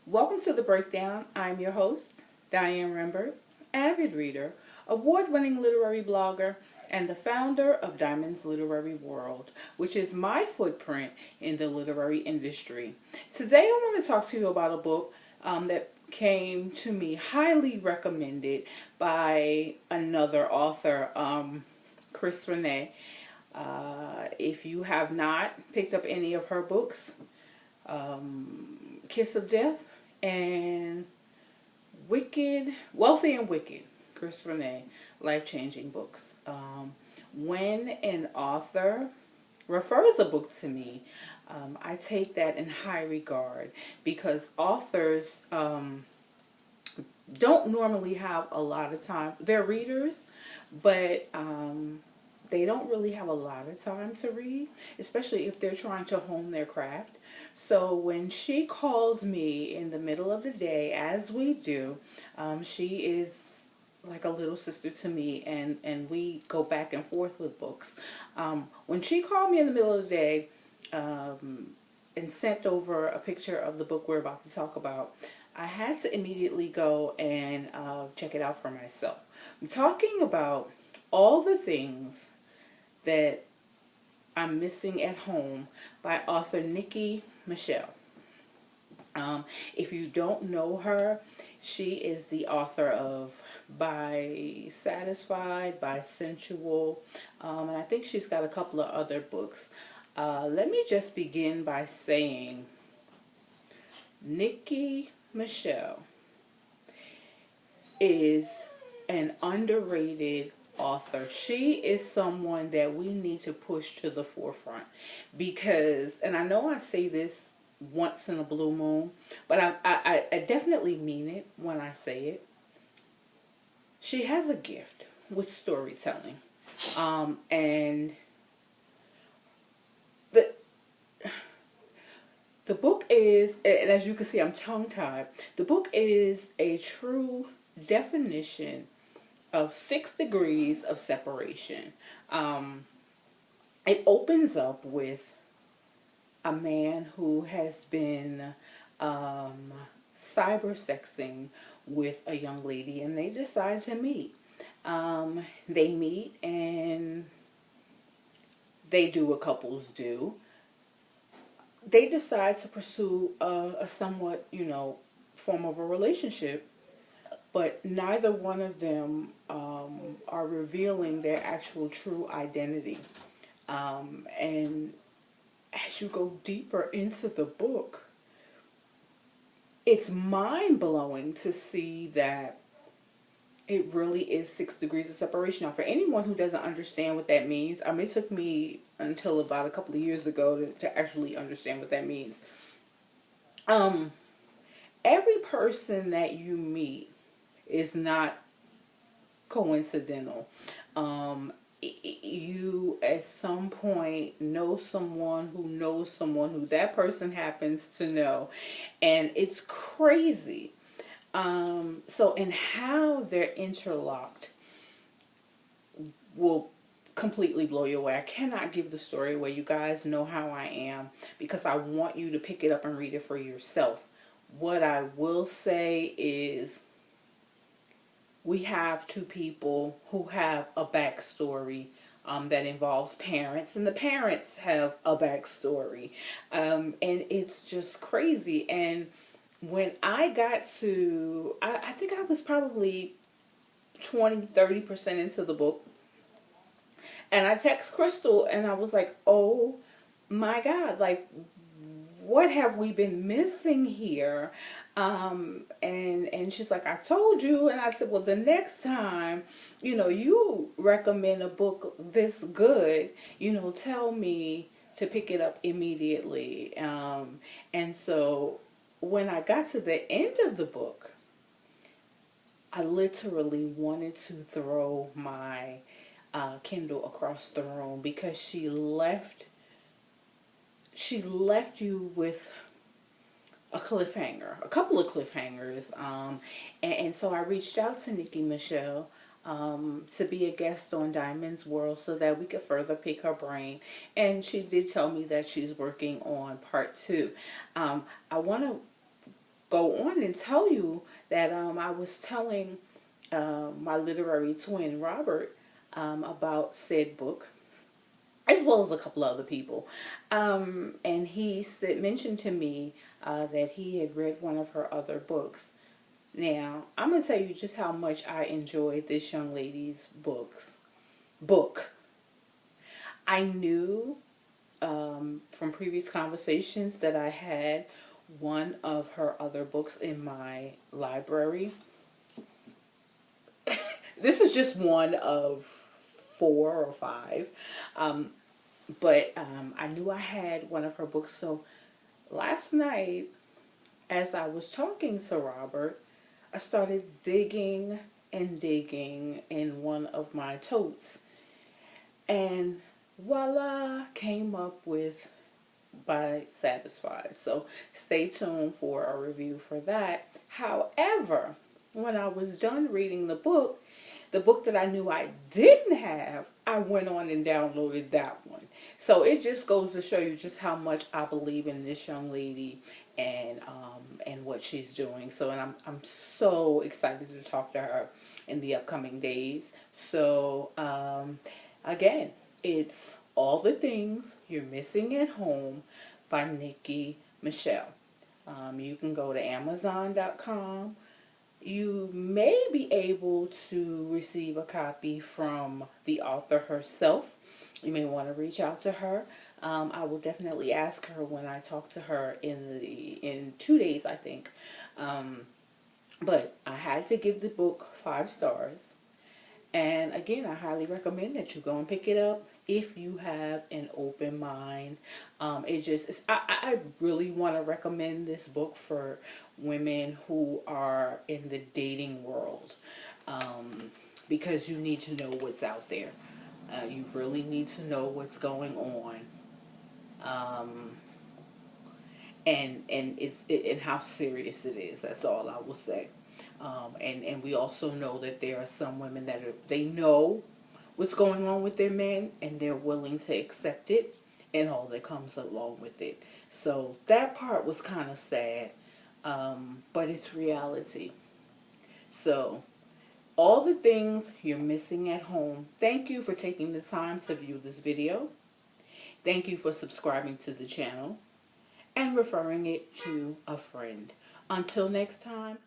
Welcome to the breakdown. I'm your host, Diane Rembert, avid reader, award-winning literary blogger, and the founder of Diamond's Literary World, which is my footprint in the literary industry. Today I want to talk to you about a book that came to me highly recommended by another author, Chris Renee. If you have not picked up any of her books, Kiss of Death and Wealthy and Wicked, Chris Renee, life-changing books. When an author refers a book to me, I take that in high regard because authors don't normally have a lot of time. They're readers, but they don't really have a lot of time to read, especially if they're trying to hone their craft. So when she calls me in the middle of the day, as we do, she is like a little sister to me, and we go back and forth with books. When she called me in the middle of the day and sent over a picture of the book we're about to talk about, I had to immediately go and check it out for myself. I'm talking about All the Things That I'm Missing at Home by author Nikki Michelle. If you don't know her, she is the author of By Satisfied, By Sensual, and I think she's got a couple of other books. Let me just begin by saying Nikki Michelle is an underrated author. She is someone that we need to push to the forefront because, and I know I say this once in a blue moon, but I definitely mean it when I say it. She has a gift with storytelling, and the book is, and as you can see I'm tongue-tied, the book is a true definition of 6 degrees of separation. It opens up with a man who has been cybersexing with a young lady, and they decide to meet. They meet and they do what couples do. They decide to pursue a somewhat, form of a relationship, but neither one of them are revealing their actual true identity. And as you go deeper into the book, it's mind-blowing to see that it really is 6 degrees of separation. Now, for anyone who doesn't understand what that means, it took me until about a couple of years ago to actually understand what that means. Every person that you meet is not coincidental. You at some point know someone who that person happens to know, and it's crazy. So in how they're interlocked will completely blow you away. I cannot give the story away. You guys know how I am because I want you to pick it up and read it for yourself. What I will say is we have 2 people who have a backstory that involves parents, and the parents have a backstory, and it's just crazy. And when I got to, I think I was probably 20-30% into the book, and I text Crystal and I was like, oh my God, like, what have we been missing here? And she's like, I told you. And I said, well, the next time, you recommend a book this good, tell me to pick it up immediately. And so when I got to the end of the book, I literally wanted to throw my Kindle across the room because she left you with a cliffhanger, a couple of cliffhangers, and so I reached out to Nikki Michelle to be a guest on Diamond's World so that we could further pick her brain, and she did tell me that she's working on part 2. I want to go on and tell you that I was telling my literary twin Robert about said book, as well as a couple other people. And he mentioned to me that he had read one of her other books. Now, I'm going to tell you just how much I enjoyed this young lady's book. I knew from previous conversations that I had one of her other books in my library. This is just one of 4 or 5. But I knew I had one of her books. So last night, as I was talking to Robert, I started digging and digging in one of my totes. And voila, came up with By Satisfied. So stay tuned for a review for that. However, when I was done reading the book that I knew I didn't have, I went on and downloaded that one. So it just goes to show you just how much I believe in this young lady and what she's doing. So, and I'm so excited to talk to her in the upcoming days. So again, it's All the Things You're Missing at Home by Nikki Michelle. You can go to Amazon.com. You may be able to receive a copy from the author herself. You may want to reach out to her. I will definitely ask her when I talk to her in 2 days, I think. But I had to give the book 5 stars. And again, I highly recommend that you go and pick it up if you have an open mind. I really want to recommend this book for women who are in the dating world, because you need to know what's out there. You really need to know what's going on, and how serious it is. That's all I will say. And we also know that there are some women they know what's going on with their men, and they're willing to accept it and all that comes along with it. So that part was kind of sad, but it's reality. So All the Things You're Missing at Home. Thank you for taking the time to view this video. Thank you for subscribing to the channel and referring it to a friend. Until next time.